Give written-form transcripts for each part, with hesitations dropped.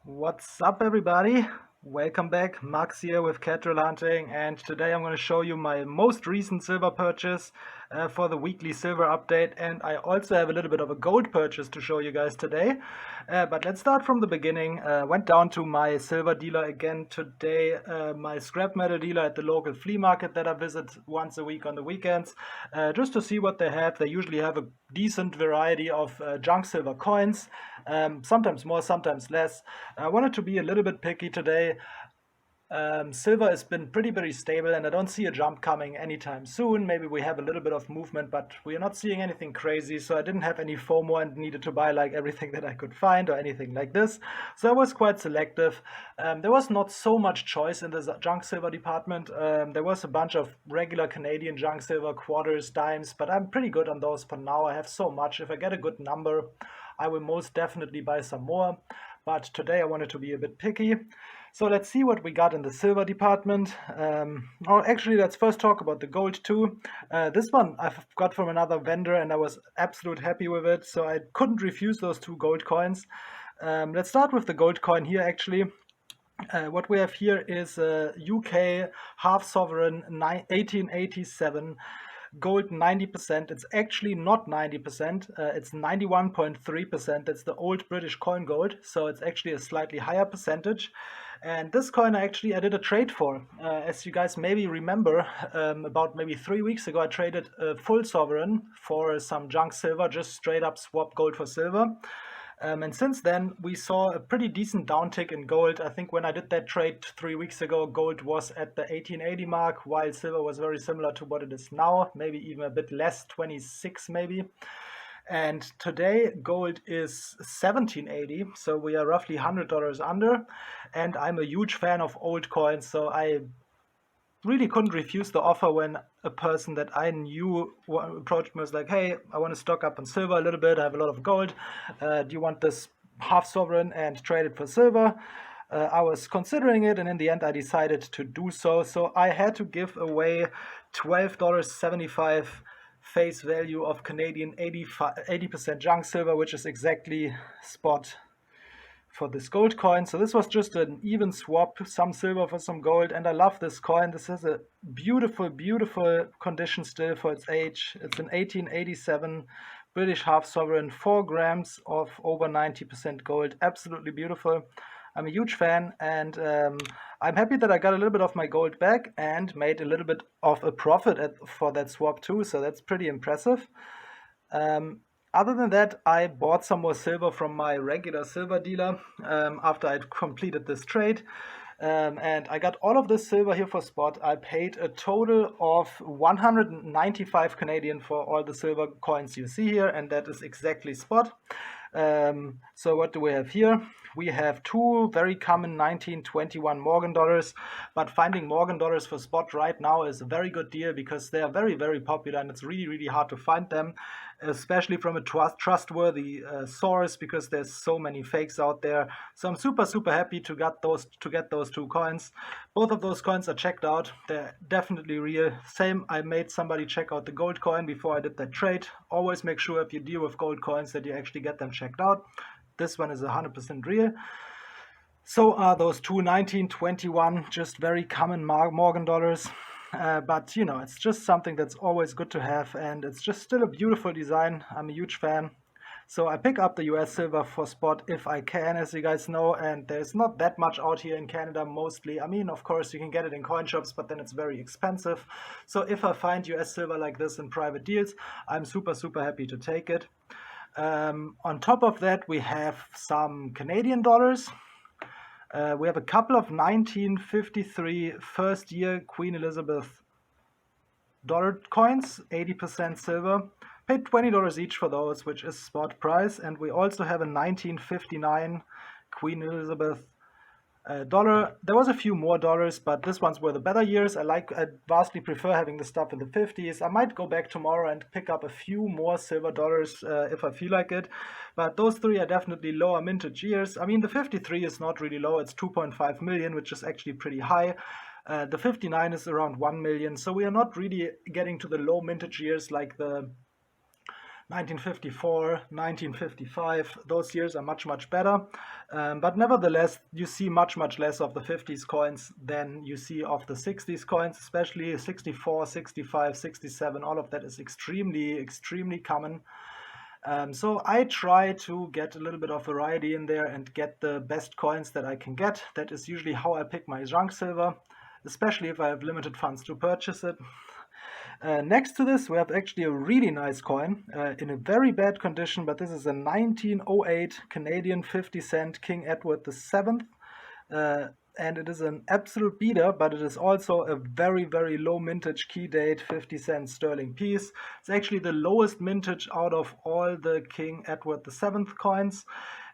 What's up, everybody? Welcome back. Max here with Catrol Hunting, and today I'm going to show you my most recent silver purchase for the weekly silver update. And I also have a little bit of a gold purchase to show you guys today. But let's start from the beginning. Went down to my silver dealer again today, my scrap metal dealer at the local flea market that I visit once a week on the weekends, just to see what they have. They usually have a decent variety of junk silver coins, sometimes more, sometimes less. I wanted to be a little bit picky today. Silver has been pretty stable, and I don't see a jump coming anytime soon. Maybe we have a little bit of movement, but we are not seeing anything crazy, so I didn't have any FOMO and needed to buy like everything that I could find or anything like this. So I was quite selective. There was not so much choice in the junk silver department. There was a bunch of regular Canadian junk silver, quarters, dimes, but I'm pretty good on those for now. I have so much. If I get a good number, I will most definitely buy some more. But today I wanted to be a bit picky. So let's see what we got in the silver department. Actually, let's first talk about the gold too. This one I've got from another vendor and I was absolutely happy with it. So I couldn't refuse those two gold coins. Let's start with the gold coin here actually. What we have here is a UK half sovereign 1887 gold 90%. It's actually not 90%, it's 91.3%. That's the old British coin gold, so it's actually a slightly higher percentage. And this coin I did a trade for. As you guys maybe remember, about maybe 3 weeks ago I traded a full sovereign for some junk silver, just straight up swap gold for silver. And since then, we saw a pretty decent downtick in gold. I think when I did that trade 3 weeks ago, gold was at the 1880 mark, while silver was very similar to what it is now, maybe even a bit less, 26 maybe. And today, gold is 1780, so we are roughly $100 under. And I'm a huge fan of old coins, so I really couldn't refuse the offer when a person that I knew approached me, was like, hey, I want to stock up on silver a little bit, I have a lot of gold, do you want this half sovereign and trade it for silver? I was considering it, and in the end I decided to do so. So I had to give away $12.75 face value of Canadian 80% junk silver, which is exactly spot for this gold coin. So this was just an even swap, some silver for some gold, and I love this coin. This has a beautiful condition still for its age. It's an 1887 British half sovereign, 4 grams of over 90% gold. Absolutely beautiful. I'm a huge fan, and I'm happy that I got a little bit of my gold back and made a little bit of a profit for that swap too, so that's pretty impressive. Other than that, I bought some more silver from my regular silver dealer after I'd completed this trade. And I got all of this silver here for spot. I paid a total of 195 Canadian for all the silver coins you see here, and that is exactly spot. So what do we have here? We have two very common 1921 Morgan dollars, but finding Morgan dollars for spot right now is a very good deal because they are very popular, and it's really hard to find them, especially from a trustworthy source, because there's so many fakes out there. So I'm super happy to get those two coins. Both of those coins are checked out. They're definitely real. Same, I made somebody check out the gold coin before I did that trade. Always make sure if you deal with gold coins that you actually get them checked out. This one is 100% real. So are those two 1921, just very common Morgan dollars. But you know, it's just something that's always good to have, and it's just still a beautiful design. I'm a huge fan. So I pick up the US silver for spot if I can, as you guys know, and there's not that much out here in Canada mostly. I mean, of course, you can get it in coin shops, but then it's very expensive. So if I find US silver like this in private deals, I'm super happy to take it. On top of that, we have some Canadian dollars. We have a couple of 1953 first year Queen Elizabeth dollar coins, 80% silver. Paid $20 each for those, which is spot price. And we also have a 1959 Queen Elizabeth dollar. There was a few more dollars, but this ones were the better years. I vastly prefer having the stuff in the 50s. I might go back tomorrow and pick up a few more silver dollars if I feel like it. But those three are definitely lower mintage years. I mean, the 53 is not really low. It's 2.5 million, which is actually pretty high. The 59 is around 1 million. So we are not really getting to the low mintage years like the 1954, 1955, those years are much better. But nevertheless, you see much less of the 50s coins than you see of the 60s coins, especially 64, 65, 67. All of that is extremely common. So I try to get a little bit of variety in there and get the best coins that I can get. That is usually how I pick my junk silver, especially if I have limited funds to purchase it. Next to this, we have actually a really nice coin in a very bad condition, but this is a 1908 Canadian 50-cent King Edward VII. And it is an absolute beater, but it is also a very low mintage key date 50-cent sterling piece. It's actually the lowest mintage out of all the King Edward VII coins.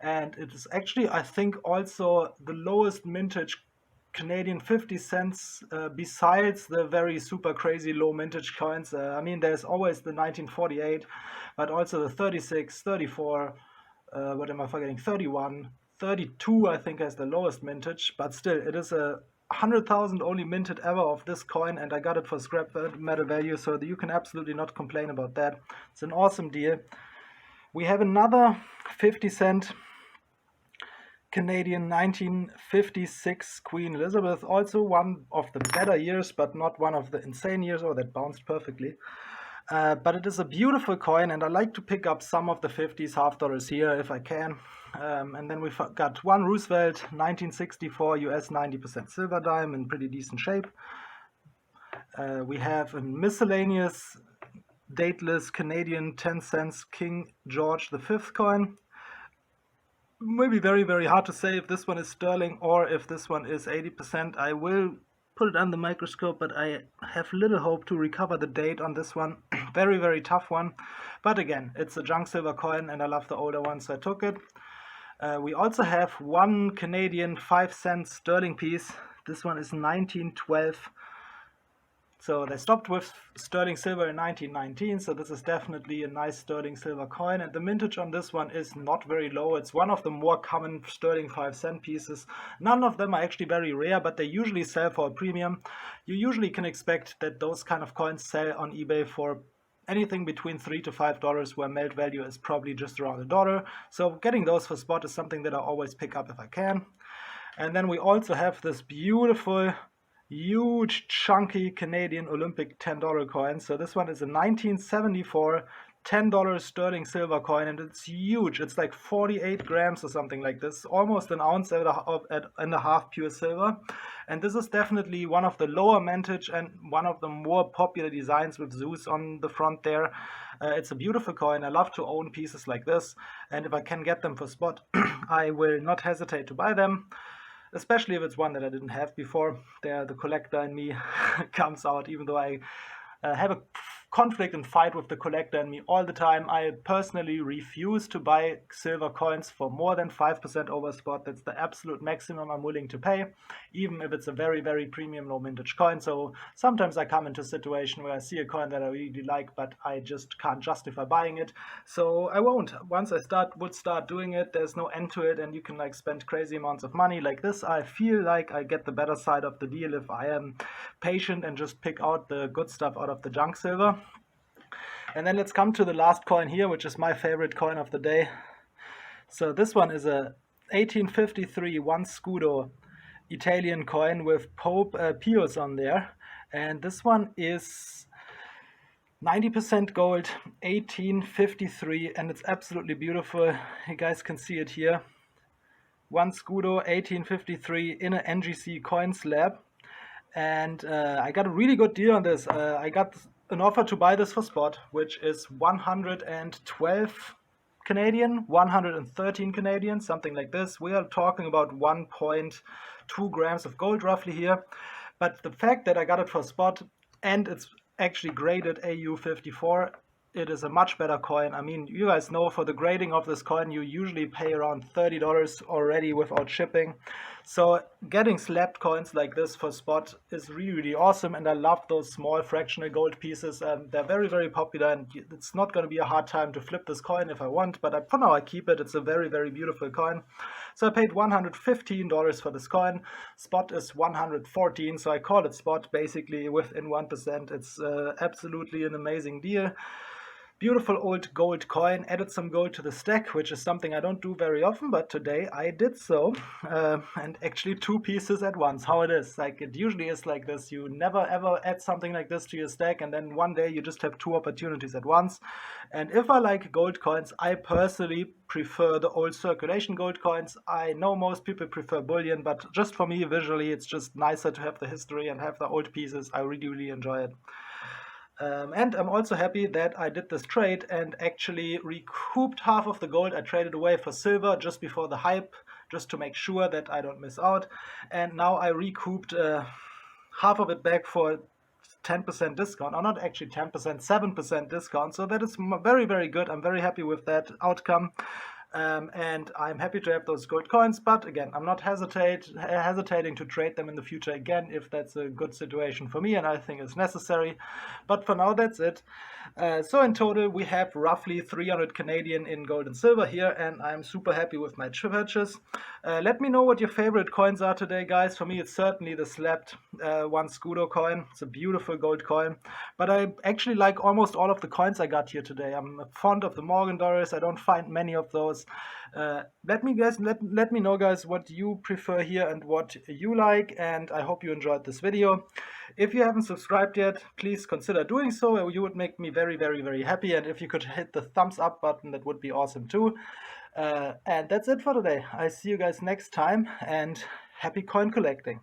And it is actually, I think, also the lowest mintage Canadian 50 cents besides the very super crazy low mintage coins. I mean, there's always the 1948, but also the 36, 34, what am I forgetting? 31, 32, I think, has the lowest mintage, but still, it is a 100,000 only minted ever of this coin, and I got it for scrap metal value, so you can absolutely not complain about that. It's an awesome deal. We have another 50-cent Canadian 1956 Queen Elizabeth, also one of the better years, but not one of the insane years. Oh, that bounced perfectly. But it is a beautiful coin, and I like to pick up some of the 50s half dollars here if I can. And then we've got one Roosevelt 1964 US 90% silver dime in pretty decent shape. We have a miscellaneous dateless Canadian 10 cents King George V coin. Maybe very hard to say if this one is sterling or if this one is 80%. I will put it under the microscope, but I have little hope to recover the date on this one. Very tough one. But again, it's a junk silver coin and I love the older one, so I took it. We also have one Canadian 5-cent sterling piece. This one is 1912. So they stopped with sterling silver in 1919, so this is definitely a nice sterling silver coin. And the mintage on this one is not very low. It's one of the more common sterling 5-cent pieces. None of them are actually very rare, but they usually sell for a premium. You usually can expect that those kind of coins sell on eBay for anything between $3 to $5, where melt value is probably just around $1. So getting those for spot is something that I always pick up if I can. And then we also have this beautiful, huge, chunky Canadian Olympic $10 coin. So this one is a 1974 $10 sterling silver coin, and it's huge. It's like 48 grams or something like this, almost an ounce and a half pure silver. And this is definitely one of the lower mintage and one of the more popular designs with Zeus on the front there. It's a beautiful coin. I love to own pieces like this, and if I can get them for spot, I will not hesitate to buy them. Especially if it's one that I didn't have before. There, the collector in me comes out, even though I have a conflict and fight with the collector in me all the time. I personally refuse to buy silver coins for more than 5% over spot. That's the absolute maximum I'm willing to pay, even if it's a very premium low mintage coin. So sometimes I come into a situation where I see a coin that I really like, but I just can't justify buying it. So I won't. Once I would start doing it, there's no end to it, and you can like spend crazy amounts of money like this. I feel like I get the better side of the deal if I am patient and just pick out the good stuff out of the junk silver. And then let's come to the last coin here, which is my favorite coin of the day. So this one is a 1853 one scudo Italian coin with Pope Pius on there. And this one is 90% gold, 1853, and it's absolutely beautiful. You guys can see it here. One scudo 1853 in an NGC coin slab. And I got a really good deal on this. I got an offer to buy this for spot, which is 112 Canadian, 113 Canadian, something like this. We are talking about 1.2 grams of gold roughly here. But the fact that I got it for spot and it's actually graded AU54, it is a much better coin. I mean, you guys know for the grading of this coin, you usually pay around $30 already without shipping. So getting slabbed coins like this for spot is really awesome, and I love those small fractional gold pieces. They're very popular, and it's not going to be a hard time to flip this coin if I want, but for now I keep it. It's a very beautiful coin. So I paid $115 for this coin. Spot is 114, so I call it spot basically within 1%. It's absolutely an amazing deal. beautiful old gold coin, added some gold to the stack, which is something I don't do very often, but today I did so. And actually 2 pieces at once, how it is. Like it usually is like this. You never ever add something like this to your stack, and then one day you just have 2 opportunities at once. And if I like gold coins, I personally prefer the old circulation gold coins. I know most people prefer bullion, but just for me, visually, it's just nicer to have the history and have the old pieces. I really, really enjoy it. And I'm also happy that I did this trade and actually recouped half of the gold I traded away for silver just before the hype, just to make sure that I don't miss out. And now I recouped half of it back for 10% discount, or not actually 10%, 7% discount. So that is very, very good. I'm very happy with that outcome. And I'm happy to have those gold coins, but again, I'm not hesitating to trade them in the future again if that's a good situation for me and I think it's necessary. But for now, that's it. So in total, we have roughly 300 Canadian in gold and silver here, and I'm super happy with my purchase. Let me know what your favorite coins are today, guys. For me, it's certainly the slapped one Scudo coin. It's a beautiful gold coin, but I actually like almost all of the coins I got here today. I'm fond of the Morgan Dollars. I don't find many of those. Let me know, guys, what you prefer here and what you like, and I hope you enjoyed this video. If you haven't subscribed yet, please consider doing so. You would make me very, very, very happy, and if you could hit the thumbs up button, that would be awesome too. And that's it for today. I see you guys next time, and happy coin collecting.